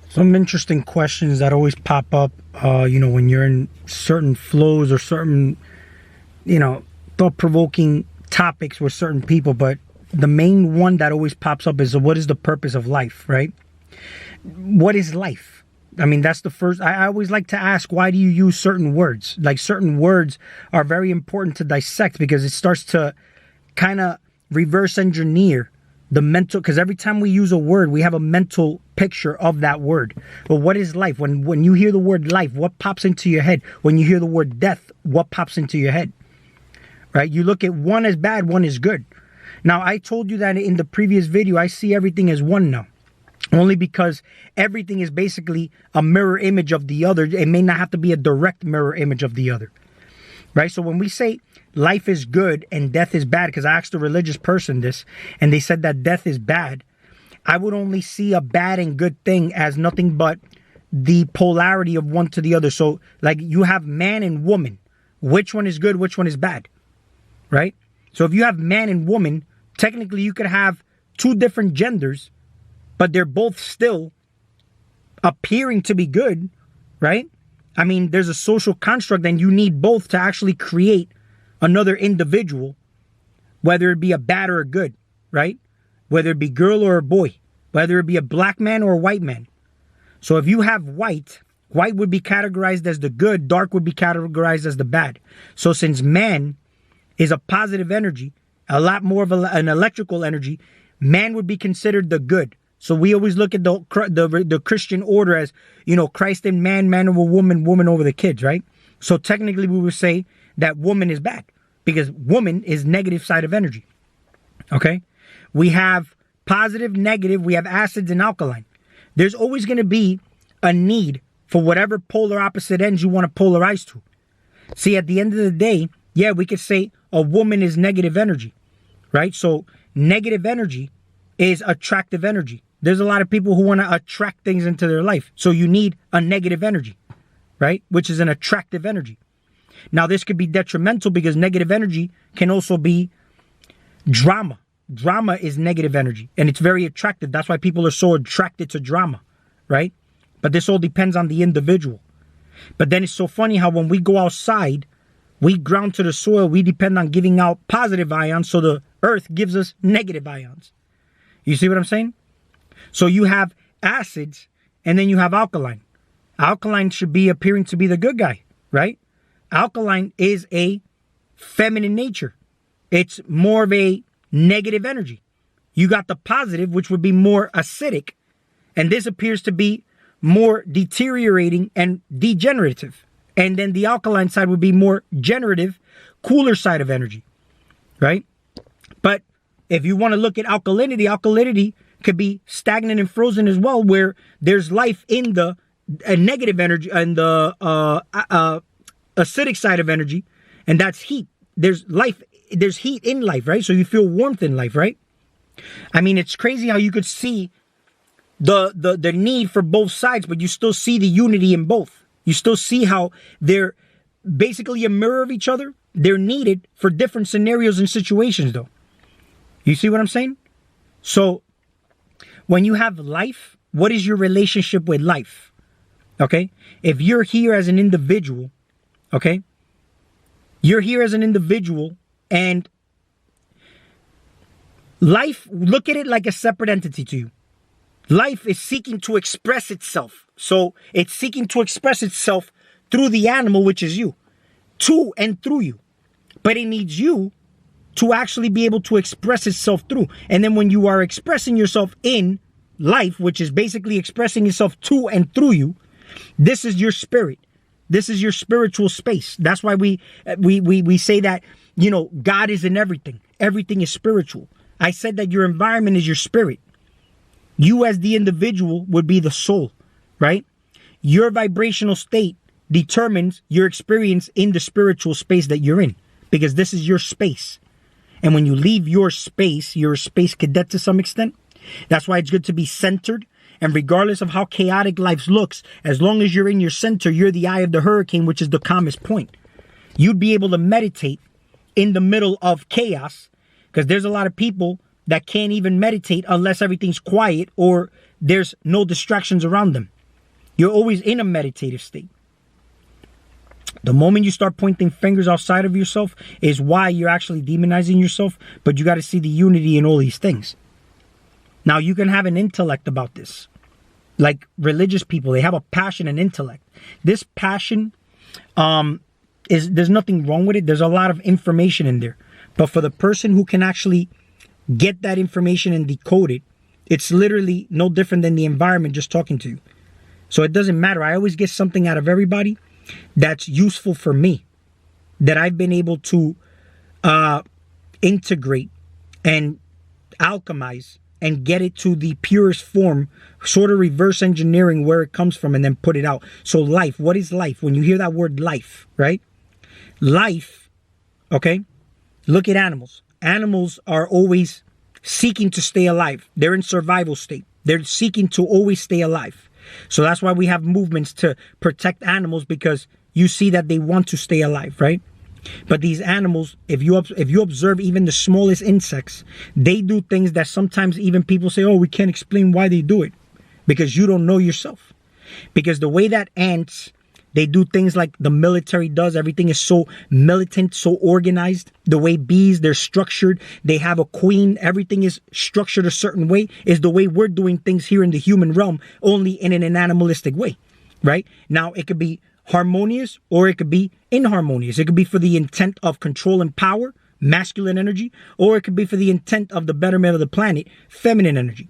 Some interesting questions that always pop up, when you're in certain flows or certain, thought-provoking topics with certain people. But the main one that always pops up is, what is the purpose of life, right? What is life? I mean, that's the first. I always like to ask, why do you use certain words? Like, certain words are very important to dissect because it starts to kind of reverse engineer the mental, because every time we use a word, we have a mental picture of that word. But what is life? When you hear the word life, what pops into your head? When you hear the word death, what pops into your head? Right? You look at one as bad, one is good. Now, I told you that in the previous video, I see everything as one now. Only because everything is basically a mirror image of the other. It may not have to be a direct mirror image of the other. Right? So when we say life is good and death is bad, because I asked a religious person this, and they said that death is bad, I would only see a bad and good thing as nothing but the polarity of one to the other. So, like, you have man and woman. Which one is good? Which one is bad? Right? So if you have man and woman, technically you could have two different genders, but they're both still appearing to be good, right? I mean, there's a social construct and you need both to actually create another individual, whether it be a bad or a good, right? Whether it be girl or a boy, whether it be a black man or a white man. So if you have white would be categorized as the good, dark would be categorized as the bad. So since man is a positive energy, a lot more of an electrical energy, man would be considered the good. So we always look at the Christian order as, Christ in man, man over woman, woman over the kids, right? So technically we would say that woman is bad because woman is negative side of energy. Okay? We have positive, negative, we have acids and alkaline. There's always going to be a need for whatever polar opposite ends you want to polarize to. See, at the end of the day, yeah, we could say a woman is negative energy, right? So negative energy is attractive energy. There's a lot of people who want to attract things into their life. So you need a negative energy, right? Which is an attractive energy. Now, this could be detrimental because negative energy can also be drama. Drama is negative energy and it's very attractive. That's why people are so attracted to drama, right? But this all depends on the individual. But then it's so funny how when we go outside, we ground to the soil, we depend on giving out positive ions, so the earth gives us negative ions. You see what I'm saying? So you have acids and then you have alkaline. Alkaline should be appearing to be the good guy, right? Alkaline is a feminine nature. It's more of a negative energy. You got the positive, which would be more acidic, and this appears to be more deteriorating and degenerative. And then the alkaline side would be more generative, cooler side of energy, right? But if you want to look at alkalinity could be stagnant and frozen as well, where there's life in the negative energy and the acidic side of energy, and that's heat. There's life, there's heat in life, right? So you feel warmth in life, right? I mean, it's crazy how you could see the need for both sides, but you still see the unity in both. You still see how they're basically a mirror of each other. They're needed for different scenarios and situations, though. You see what I'm saying? So when you have life, what is your relationship with life? Okay? If you're here as an individual, okay? You're here as an individual and life, look at it like a separate entity to you. Life is seeking to express itself. So it's seeking to express itself through the animal, which is you, to and through you. But it needs you to actually be able to express itself through. And then when you are expressing yourself in life, which is basically expressing yourself to and through you, this is your spirit. This is your spiritual space. That's why we say that, God is in everything. Everything is spiritual. I said that your environment is your spirit. You as the individual would be the soul, right? Your vibrational state determines your experience in the spiritual space that you're in, because this is your space. And when you leave your space, you're a space cadet to some extent. That's why it's good to be centered. And regardless of how chaotic life looks, as long as you're in your center, you're the eye of the hurricane, which is the calmest point. You'd be able to meditate in the middle of chaos, because there's a lot of people that can't even meditate unless everything's quiet or there's no distractions around them. You're always in a meditative state. The moment you start pointing fingers outside of yourself is why you're actually demonizing yourself, but you got to see the unity in all these things. Now, you can have an intellect about this. Like religious people, they have a passion and intellect. This passion, there's nothing wrong with it. There's a lot of information in there. But for the person who can actually get that information and decode it, it's literally no different than the environment just talking to you. So it doesn't matter. I always get something out of everybody that's useful for me, that I've been able to integrate and alchemize and get it to the purest form, sort of reverse engineering where it comes from and then put it out. So life, what is life? When you hear that word life, right? Life, okay? Look at animals. Animals are always seeking to stay alive. They're in survival state. They're seeking to always stay alive. So that's why we have movements to protect animals, because you see that they want to stay alive, right? But these animals, if you observe even the smallest insects, they do things that sometimes even people say, oh, we can't explain why they do it. Because you don't know yourself. Because the way that ants, they do things like the military does. Everything is so militant, so organized. The way bees, they're structured. They have a queen. Everything is structured a certain way. Is the way we're doing things here in the human realm, only in an animalistic way, right? Now, it could be harmonious or it could be inharmonious. It could be for the intent of control and power, masculine energy, or it could be for the intent of the betterment of the planet, feminine energy.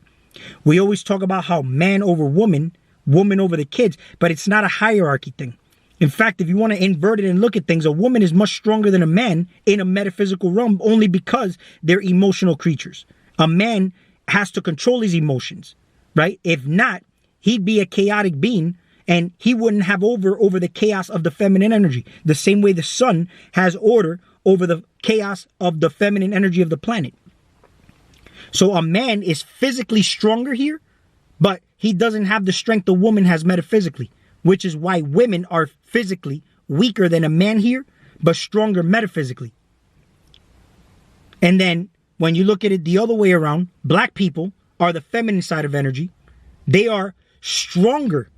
We always talk about how man over woman, woman over the kids, but it's not a hierarchy thing. In fact, if you want to invert it and look at things, a woman is much stronger than a man in a metaphysical realm only because they're emotional creatures. A man has to control his emotions, right? If not, he'd be a chaotic being and he wouldn't have over the chaos of the feminine energy. The same way the sun has order over the chaos of the feminine energy of the planet. So a man is physically stronger here, but he doesn't have the strength a woman has metaphysically, which is why women are physically weaker than a man here, but stronger metaphysically. And then when you look at it the other way around, black people are the feminine side of energy. They are stronger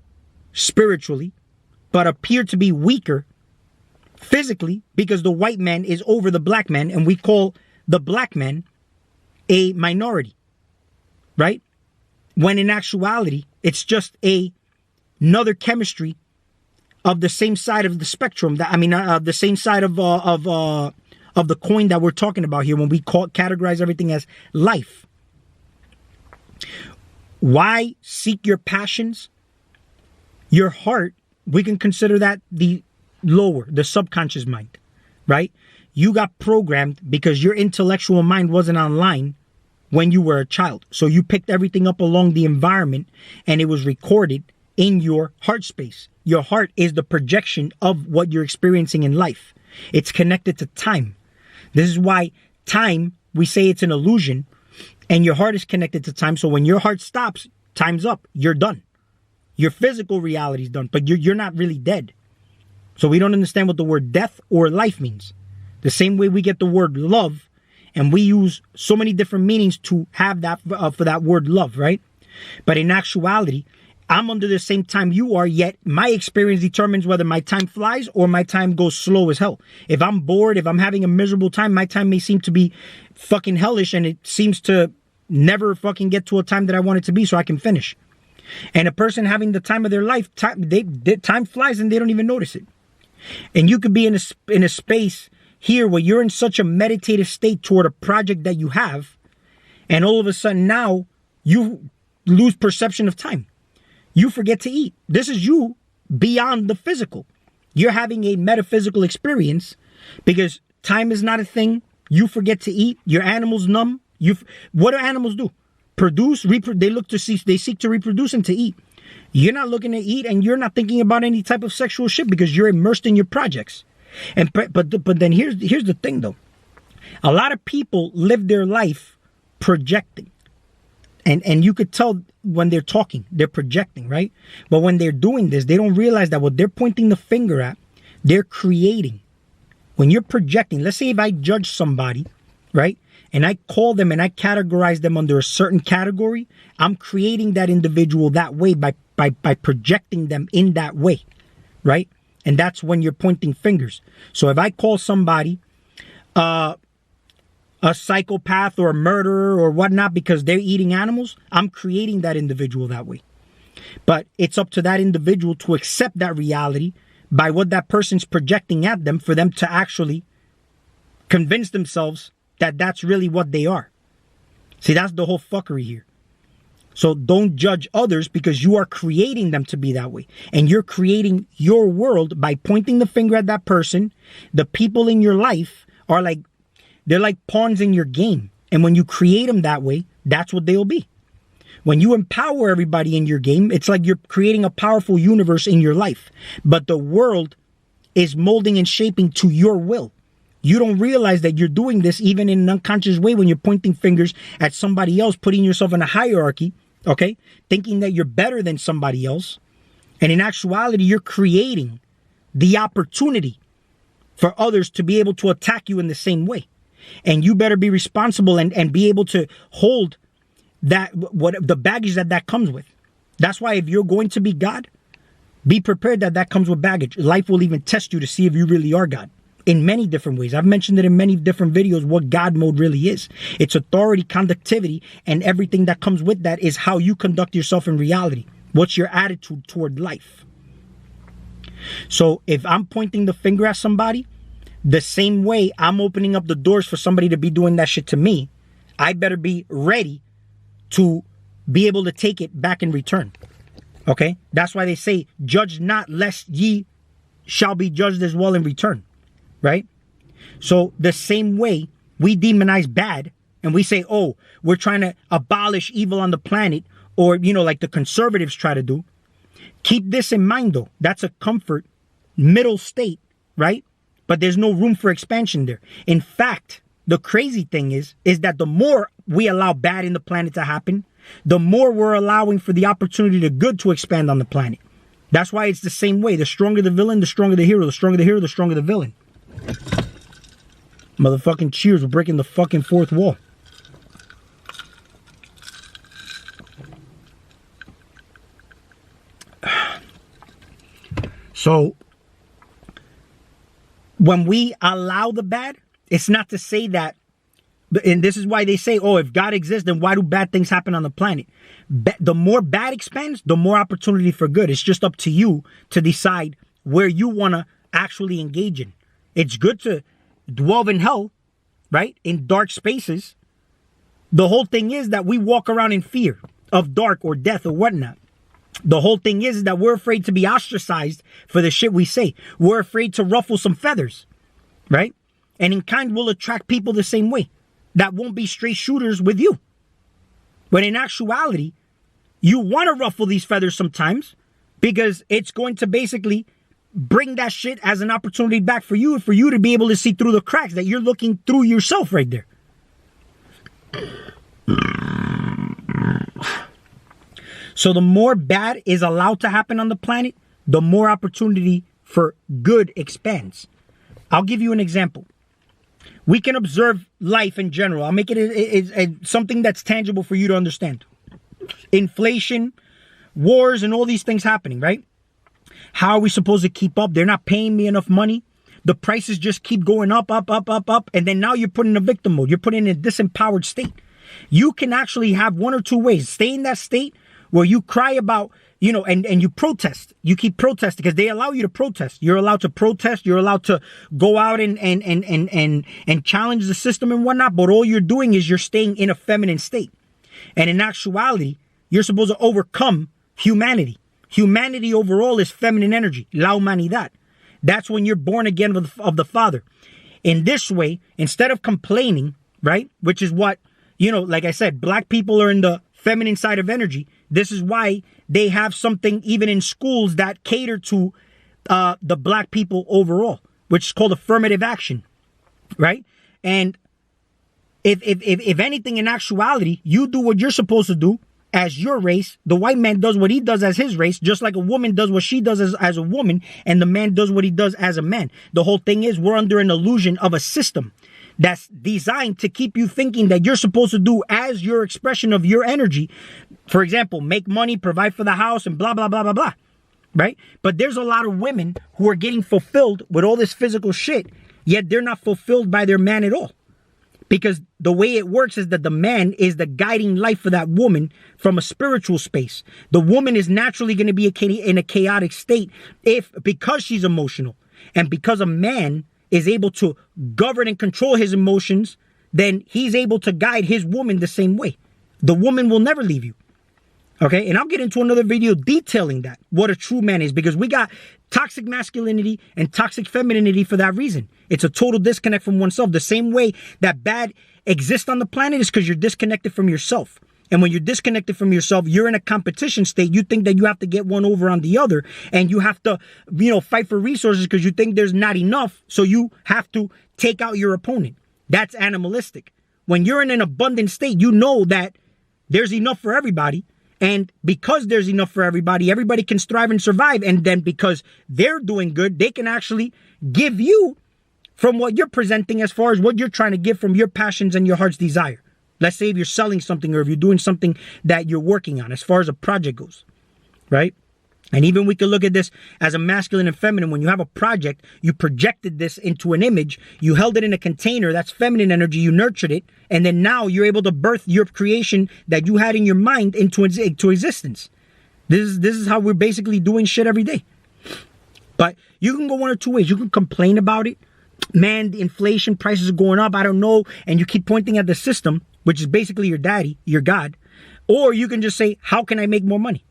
spiritually, but appear to be weaker physically because the white man is over the black man, and we call the black man a minority, right? When in actuality, it's just another chemistry of the same side of the spectrum. The same side of the coin that we're talking about here when we categorize everything as life. Why seek your passions? Your heart, we can consider that the lower, the subconscious mind, right? You got programmed because your intellectual mind wasn't online when you were a child. So you picked everything up along the environment and it was recorded in your heart space. Your heart is the projection of what you're experiencing in life. It's connected to time. This is why time, we say it's an illusion, and your heart is connected to time. So when your heart stops, time's up. You're done. Your physical reality is done, but you're not really dead. So we don't understand what the word death or life means. The same way we get the word love, and we use so many different meanings to have that for that word love, right? But in actuality, I'm under the same time you are, yet my experience determines whether my time flies or my time goes slow as hell. If I'm bored, if I'm having a miserable time, my time may seem to be fucking hellish, and it seems to never fucking get to a time that I want it to be so I can finish. And a person having the time of their life, time flies and they don't even notice it. And you could be in a space here where you're in such a meditative state toward a project that you have, and all of a sudden now you lose perception of time. You forget to eat. This is you beyond the physical. You're having a metaphysical experience because time is not a thing. You forget to eat. Your animal's numb. What do animals do? Produce, they seek to reproduce and to eat. You're not looking to eat, and you're not thinking about any type of sexual shit because you're immersed in your projects. But then here's the thing though. A lot of people live their life projecting. And you could tell when they're talking, they're projecting, right? But when they're doing this, they don't realize that what they're pointing the finger at, they're creating. When you're projecting, let's say if I judge somebody, right? And I call them and I categorize them under a certain category, I'm creating that individual that way by by projecting them in that way, right? And that's when you're pointing fingers. So if I call somebody a psychopath or a murderer or whatnot because they're eating animals, I'm creating that individual that way. But it's up to that individual to accept that reality by what that person's projecting at them for them to actually convince themselves that that's really what they are. See, that's the whole fuckery here. So don't judge others because you are creating them to be that way. And you're creating your world by pointing the finger at that person. The people in your life are like, they're like pawns in your game. And when you create them that way, that's what they'll be. When you empower everybody in your game, it's like you're creating a powerful universe in your life. But the world is molding and shaping to your will. You don't realize that you're doing this even in an unconscious way when you're pointing fingers at somebody else, putting yourself in a hierarchy, okay? Thinking that you're better than somebody else. And in actuality, you're creating the opportunity for others to be able to attack you in the same way. And you better be responsible and be able to hold that, what the baggage that comes with. That's why if you're going to be God, be prepared that comes with baggage. Life will even test you to see if you really are God. In many different ways. I've mentioned it in many different videos what God mode really is. It's authority, conductivity, and everything that comes with that is how you conduct yourself in reality. What's your attitude toward life? So if I'm pointing the finger at somebody, the same way I'm opening up the doors for somebody to be doing that shit to me, I better be ready to be able to take it back in return. Okay? That's why they say, judge not lest ye shall be judged as well in return. Right? So the same way we demonize bad and we say, oh, we're trying to abolish evil on the planet, or, you know, like the conservatives try to do. Keep this in mind, though. That's a comfort middle state, right? But there's no room for expansion there. In fact, the crazy thing is that the more we allow bad in the planet to happen, the more we're allowing for the opportunity to good to expand on the planet. That's why it's the same way. The stronger the villain, the stronger the hero. The stronger the hero, the stronger the villain. Motherfucking cheers, we're breaking the fucking fourth wall. So, when we allow the bad, it's not to say that, and this is why they say, oh, if God exists, then why do bad things happen on the planet? The more bad expands, the more opportunity for good. It's just up to you to decide where you want to actually engage in. It's good to dwell in hell, right? In dark spaces. The whole thing is that we walk around in fear of dark or death or whatnot. The whole thing is that we're afraid to be ostracized for the shit we say. We're afraid to ruffle some feathers, right? And in kind, we'll attract people the same way. That won't be straight shooters with you. But in actuality, you want to ruffle these feathers sometimes because it's going to basically bring that shit as an opportunity back for you and for you to be able to see through the cracks that you're looking through yourself right there. So the more bad is allowed to happen on the planet, the more opportunity for good expands. I'll give you an example. We can observe life in general. I'll make it something that's tangible for you to understand. Inflation, wars, and all these things happening, right? How are we supposed to keep up? They're not paying me enough money. The prices just keep going up. And then now you're put in a victim mode. You're put in a disempowered state. You can actually have one or two ways. Stay in that state where you cry about, you know, and you protest. You keep protesting because they allow you to protest. You're allowed to protest. You're allowed to go out and challenge the system and whatnot. But all you're doing is you're staying in a feminine state. And in actuality, you're supposed to overcome humanity. Humanity overall is feminine energy, la humanidad. That's when you're born again of the Father. In this way, instead of complaining, right, which is what, you know, like I said, black people are in the feminine side of energy. This is why they have something even in schools that cater to the black people overall, which is called affirmative action, right? And if anything, in actuality, you do what you're supposed to do as your race. The white man does what he does as his race, just like a woman does what she does as a woman, and the man does what he does as a man. The whole thing is we're under an illusion of a system that's designed to keep you thinking that you're supposed to do as your expression of your energy. For example, make money, provide for the house, and blah, blah, blah, blah, blah. Right? But there's a lot of women who are getting fulfilled with all this physical shit, yet they're not fulfilled by their man at all. Because the way it works is that the man is the guiding light for that woman from a spiritual space. The woman is naturally going to be in a chaotic state because she's emotional. And because a man is able to govern and control his emotions, then he's able to guide his woman the same way. The woman will never leave you. Okay, and I'll get into another video detailing that, what a true man is, because we got toxic masculinity and toxic femininity for that reason. It's a total disconnect from oneself. The same way that bad exists on the planet is because you're disconnected from yourself. And when you're disconnected from yourself, you're in a competition state. You think that you have to get one over on the other, and you have to, fight for resources because you think there's not enough. So you have to take out your opponent. That's animalistic. When you're in an abundant state, you know that there's enough for everybody. And because there's enough for everybody, everybody can strive and survive. And then because they're doing good, they can actually give you from what you're presenting as far as what you're trying to give from your passions and your heart's desire. Let's say if you're selling something or if you're doing something that you're working on as far as a project goes, right? And even we could look at this as a masculine and feminine. When you have a project, you projected this into an image, you held it in a container, that's feminine energy, you nurtured it, and then now you're able to birth your creation that you had in your mind into existence. This is how we're basically doing shit every day. But you can go one or two ways. You can complain about it. Man, the inflation, prices are going up, I don't know, and you keep pointing at the system, which is basically your daddy, your God. Or you can just say, how can I make more money?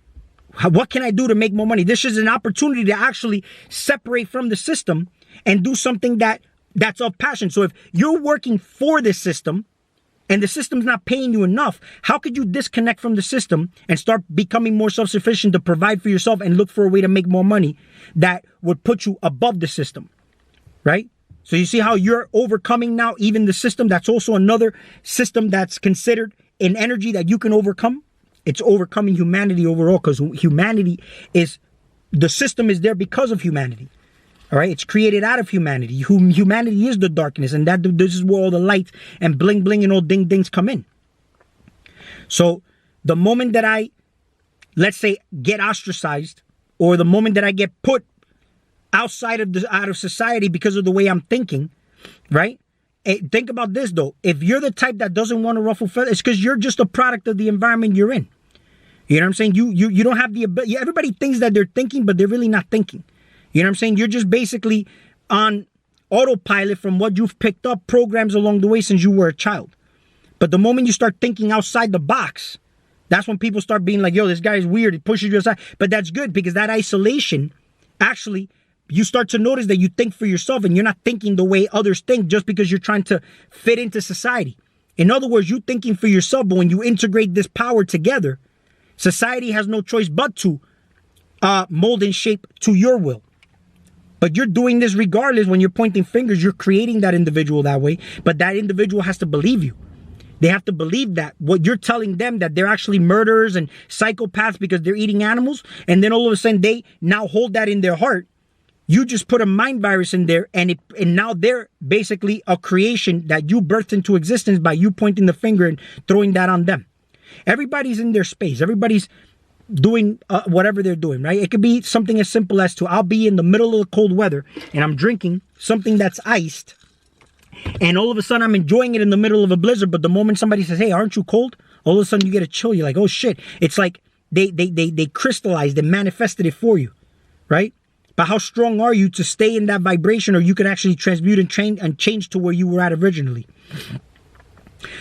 What can I do to make more money? This is an opportunity to actually separate from the system and do something that's of passion. So if you're working for this system and the system's not paying you enough, how could you disconnect from the system and start becoming more self-sufficient to provide for yourself and look for a way to make more money that would put you above the system, right? So you see how you're overcoming now even the system. That's also another system that's considered an energy that you can overcome. It's overcoming humanity overall, because humanity is, the system is there because of humanity. All right, it's created out of humanity. Humanity is the darkness, and this is where all the light and bling bling and all ding dings come in. So the moment that I, let's say, get ostracized, or the moment that I get put outside of out of society because of the way I'm thinking, right? Think about this though. If you're the type that doesn't want to ruffle feathers, it's because you're just a product of the environment you're in. You know what I'm saying? You don't have the ability. Everybody thinks that they're thinking, but they're really not thinking. You know what I'm saying? You're just basically on autopilot from what you've picked up, programs along the way since you were a child. But the moment you start thinking outside the box, that's when people start being like, yo, this guy is weird. He pushes you aside. But that's good, because that isolation, actually, you start to notice that you think for yourself and you're not thinking the way others think just because you're trying to fit into society. In other words, you're thinking for yourself, but when you integrate this power together, society has no choice but to mold and shape to your will. But you're doing this regardless. When you're pointing fingers, you're creating that individual that way, but that individual has to believe you. They have to believe that what you're telling them, that they're actually murderers and psychopaths because they're eating animals, and then all of a sudden they now hold that in their heart. You just put a mind virus in there, and now they're basically a creation that you birthed into existence by you pointing the finger and throwing that on them. Everybody's in their space. Everybody's doing whatever they're doing, right? It could be something as simple as I'll be in the middle of the cold weather and I'm drinking something that's iced, and all of a sudden I'm enjoying it in the middle of a blizzard. But the moment somebody says, hey, aren't you cold? All of a sudden you get a chill. You're like, oh shit. It's like they crystallized, they manifested it for you, right? But how strong are you to stay in that vibration, or you can actually transmute and change to where you were at originally?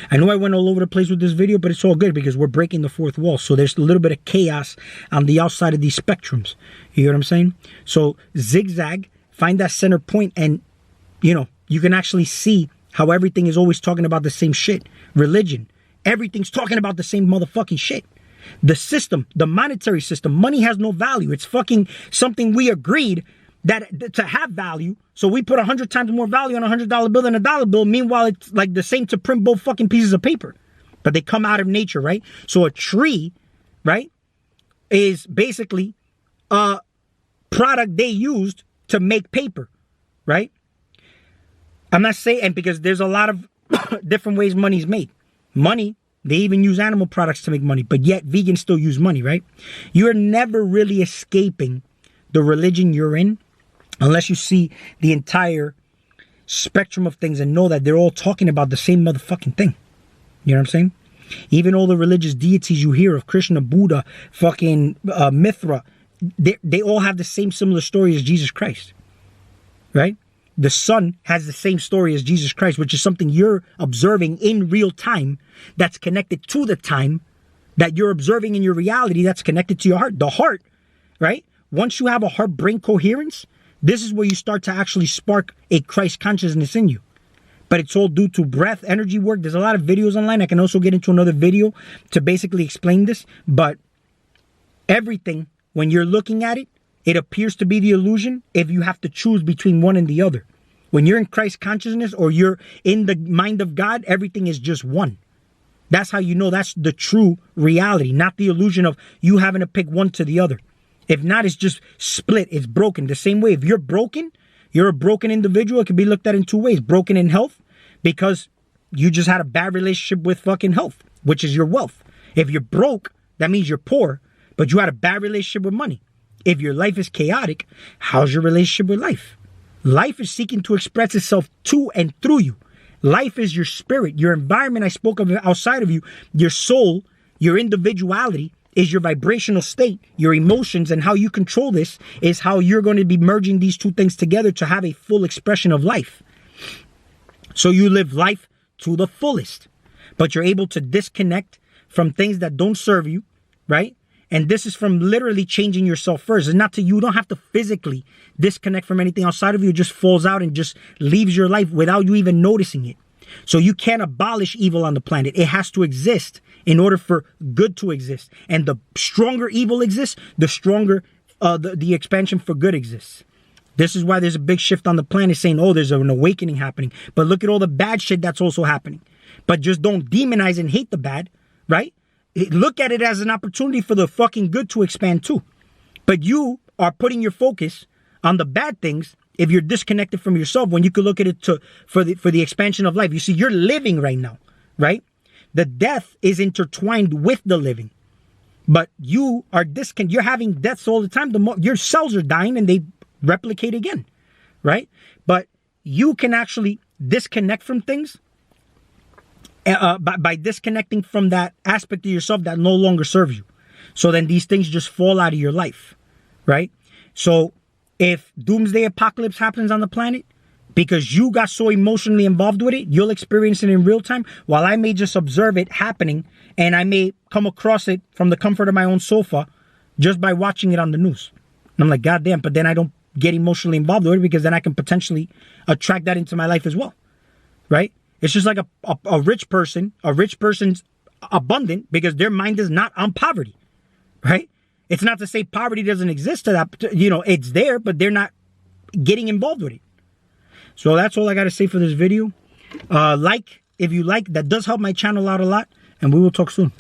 I know I went all over the place with this video, but it's all good because we're breaking the fourth wall. So there's a little bit of chaos on the outside of these spectrums. You know what I'm saying? So zigzag, find that center point, and, you can actually see how everything is always talking about the same shit. Religion, everything's talking about the same motherfucking shit. The system, the monetary system, money has no value. It's fucking something we agreed that to have value. So we put 100 times more value on a $100 bill than a dollar bill. Meanwhile, it's like the same to print both fucking pieces of paper, but they come out of nature, right? So a tree, right, is basically a product they used to make paper, right? I'm not saying, and because there's a lot of different ways money's made. Money, they even use animal products to make money, but yet vegans still use money, right? You're never really escaping the religion you're in unless you see the entire spectrum of things and know that they're all talking about the same motherfucking thing. You know what I'm saying? Even all the religious deities you hear of, Krishna, Buddha, fucking Mithra, they all have the same similar story as Jesus Christ, right? The sun has the same story as Jesus Christ, which is something you're observing in real time that's connected to the time that you're observing in your reality that's connected to your heart. The heart, right? Once you have a heart-brain coherence, this is where you start to actually spark a Christ consciousness in you. But it's all due to breath, energy work. There's a lot of videos online. I can also get into another video to basically explain this. But everything, when you're looking at it, it appears to be the illusion if you have to choose between one and the other. When you're in Christ consciousness or you're in the mind of God, everything is just one. That's how you know that's the true reality, not the illusion of you having to pick one to the other. If not, it's just split. It's broken. The same way, if you're broken, you're a broken individual. It can be looked at in two ways. Broken in health because you just had a bad relationship with fucking health, which is your wealth. If you're broke, that means you're poor, but you had a bad relationship with money. If your life is chaotic, how's your relationship with life? Life is seeking to express itself to and through you. Life is your spirit, your environment I spoke of outside of you, your soul, your individuality is your vibrational state, your emotions, and how you control this is how you're going to be merging these two things together to have a full expression of life. So you live life to the fullest, but you're able to disconnect from things that don't serve you, right? And this is from literally changing yourself first. It's not to, you don't have to physically disconnect from anything outside of you. It just falls out and just leaves your life without you even noticing it. So you can't abolish evil on the planet. It has to exist in order for good to exist. And the stronger evil exists, the stronger the expansion for good exists. This is why there's a big shift on the planet saying, oh, there's an awakening happening. But look at all the bad shit that's also happening. But just don't demonize and hate the bad, right? Look at it as an opportunity for the fucking good to expand too. But you are putting your focus on the bad things if you're disconnected from yourself when you could look at it for the expansion of life. You see, you're living right now, right? The death is intertwined with the living. But you are you're having deaths all the time. Your cells are dying and they replicate again, right? But you can actually disconnect from things by disconnecting from that aspect of yourself that no longer serves you. So then these things just fall out of your life, right? So if doomsday apocalypse happens on the planet, because you got so emotionally involved with it, you'll experience it in real time, while I may just observe it happening, and I may come across it from the comfort of my own sofa just by watching it on the news. And I'm like, God damn, but then I don't get emotionally involved with it because then I can potentially attract that into my life as well, right? It's just like a rich person. A rich person's abundant because their mind is not on poverty, right? It's not to say poverty doesn't exist to that, it's there, but they're not getting involved with it. So that's all I got to say for this video. If you like, that does help my channel out a lot, and we will talk soon.